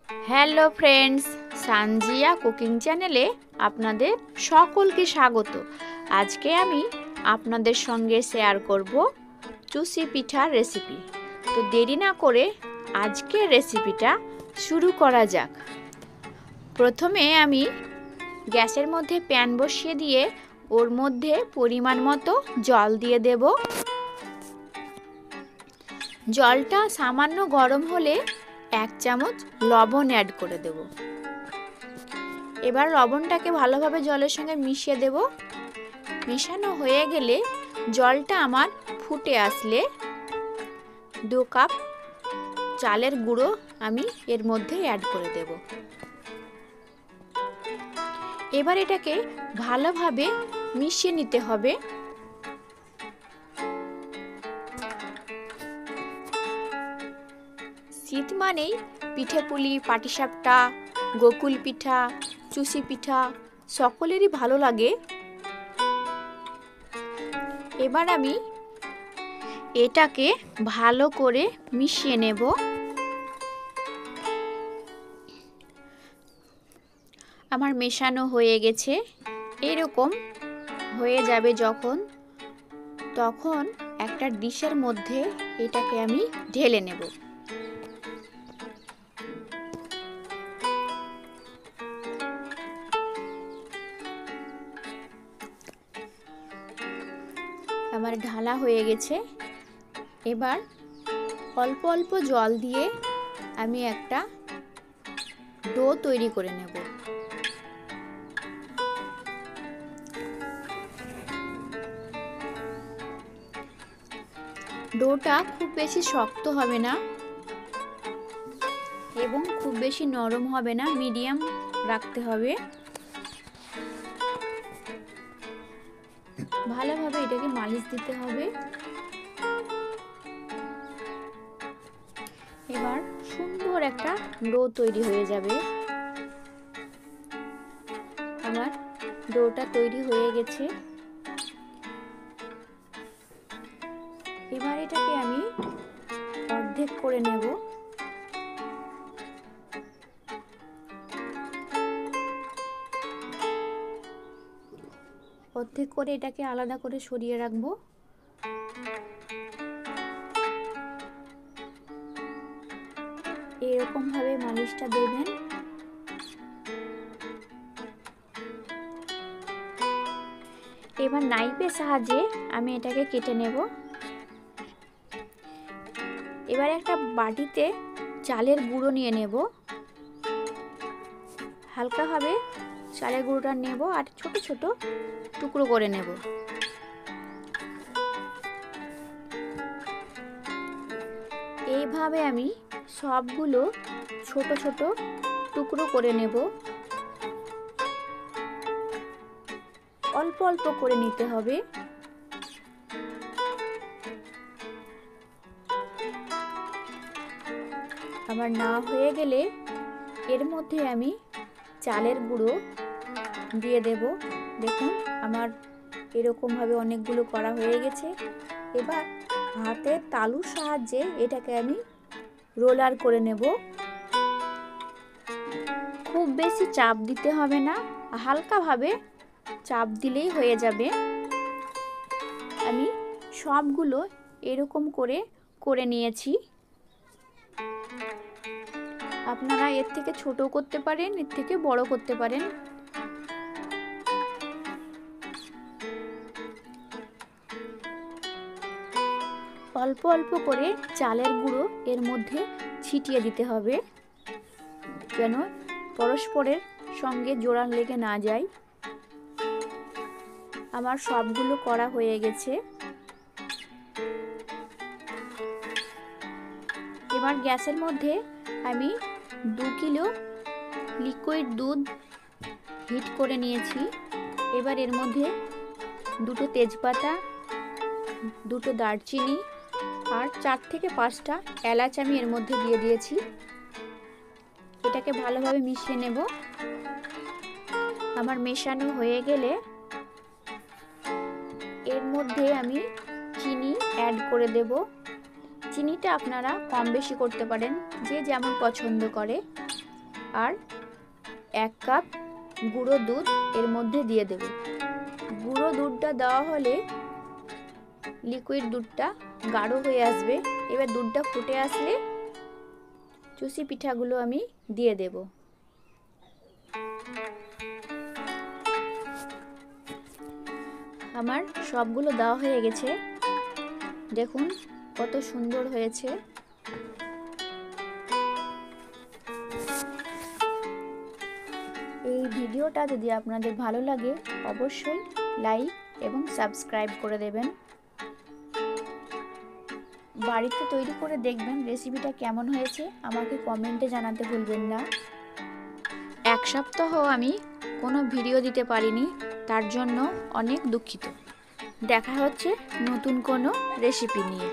Hello friends, Sanjia cooking চ্যানেলে আপনাদের সকলকে স্বাগত। আজকে আমি আপনাদের সঙ্গে শেয়ার করব চুষি পিঠার রেসিপি। তো দেরি না করে আজকের রেসিপিটা শুরু করা যাক। প্রথমে আমি গ্যাসের মধ্যে প্যান বসিয়ে দিয়ে ওর মধ্যে পরিমাণ মতো জল দিয়ে দেব। জলটা সামান্য গরম হলে 1 চামচ লবণ অ্যাড করে দেব। এবার লবণটাকে ভালোভাবে জলের সঙ্গে মিশিয়ে দেব। মেশানো হয়ে গেলে জলটা আমার ফুটে আসলে 2 কাপ চালের গুঁড়ো আমি এর মধ্যে অ্যাড করে দেব। এবার এটাকে ভালোভাবে মিশিয়ে নিতে হবে। শীত মানেই পিঠেপুলি, পাটিসাপটা, গোকুল পিঠা, চুষি পিঠা সকলেরই ভালো লাগে। এবার আমি এটাকে ভালো করে মিশিয়ে নেব। আমার মেশানো হয়ে গেছে। এরকম হয়ে যাবে যখন, তখন একটা ডিশের মধ্যে এটাকে আমি ঢেলে নেব। আমার ঢালা হয়ে গেছে। এবার অল্প অল্প জল দিয়ে আমি একটা ডো তৈরি করে নেব। ডোটা খুব বেশি শক্ত হবে না এবং খুব বেশি নরম হবে না, মিডিয়াম রাখতে হবে। ভালোভাবে এটাকে মালিশ দিতে হবে। এবার সুন্দর একটা ডো তৈরি হয়ে যাবে। আমার ডোটা তৈরি হয়ে গেছে। এবার এটাকে আমি অর্ধেক করে নেব। অর্ধেক করে এটাকে আলাদা করে সরিয়ে রাখবো। এরকম ভাবে মালিশটা দেবেন। এবার নাইফের সাহায্যে আমি এটাকে কেটে নেব। এবার একটা বাটিতে চালের গুঁড়ো নিয়ে নেব। হালকাভাবে চালের গুঁড়োটা নেব আর ছোট ছোট টুকরো করে নেব। এইভাবে আমি সবগুলো ছোট ছোট টুকরো করে নেব। অল্প অল্প করে নিতে হবে। আমার না হয়ে গেলে এর মধ্যে আমি চালের গুঁড়ো দিয়ে দেব। দেখুন আমার এরকমভাবে অনেকগুলো করা হয়ে গেছে। এবার হাতের তালুর সাহায্যে এটাকে আমি রোলার করে নেব। খুব বেশি চাপ দিতে হবে না, হালকাভাবে চাপ দিলেই হয়ে যাবে। আমি সবগুলো এরকম করে করে নিয়েছি। আপনারা এর থেকে ছোট করতে পারেন, এর থেকে বড় করতে পারেন। অল্প অল্প করে চালের গুঁড়ো এর মধ্যে ছিটিয়ে দিতে হবে, যেন পরস্পরের সঙ্গে জোড়া লেগে না যায়। আমার সবগুলো করা হয়ে গেছে। এবার গ্যাসের মধ্যে আমি 2 কিলো লিকুইড দুধ হিট করে নিয়েছি। এবার এর মধ্যে 2টো তেজপাতা, 2টো দারচিনি আর 4 থেকে 5টা এলাচ আমি এর মধ্যে দিয়ে দিয়েছি। এটাকে ভালোভাবে মিশিয়ে নেব। আমার মেশানো হয়ে গেলে এর মধ্যে আমি চিনি অ্যাড করে দেব। চিনিটা আপনারা কম বেশি করতে পারেন, যে যেমন পছন্দ করে। আর 1 কাপ গুঁড়ো দুধ এর মধ্যে দিয়ে দেব। গুঁড়ো দুধটা দেওয়া হলে লিকুইড দুধটা গাঢ় হয়ে আসবে। এবার দুধটা ফুটে আসলে চুষি পিঠাগুলো আমি দিয়ে দেব। আমার সবগুলো দেওয়া হয়ে গেছে। দেখুন কত সুন্দর হয়েছে। এই ভিডিওটা যদি আপনাদের ভালো লাগে অবশ্যই লাইক এবং সাবস্ক্রাইব করে দেবেন। বাড়িতে তৈরি করে দেখবেন রেসিপিটা কেমন হয়েছে, আমাকে কমেন্টে জানাতে ভুলবেন না। 1 সপ্তাহ আমি কোনো ভিডিও দিতে পারিনি, তার জন্য অনেক দুঃখিত। দেখা হচ্ছে নতুন কোনো রেসিপি নিয়ে।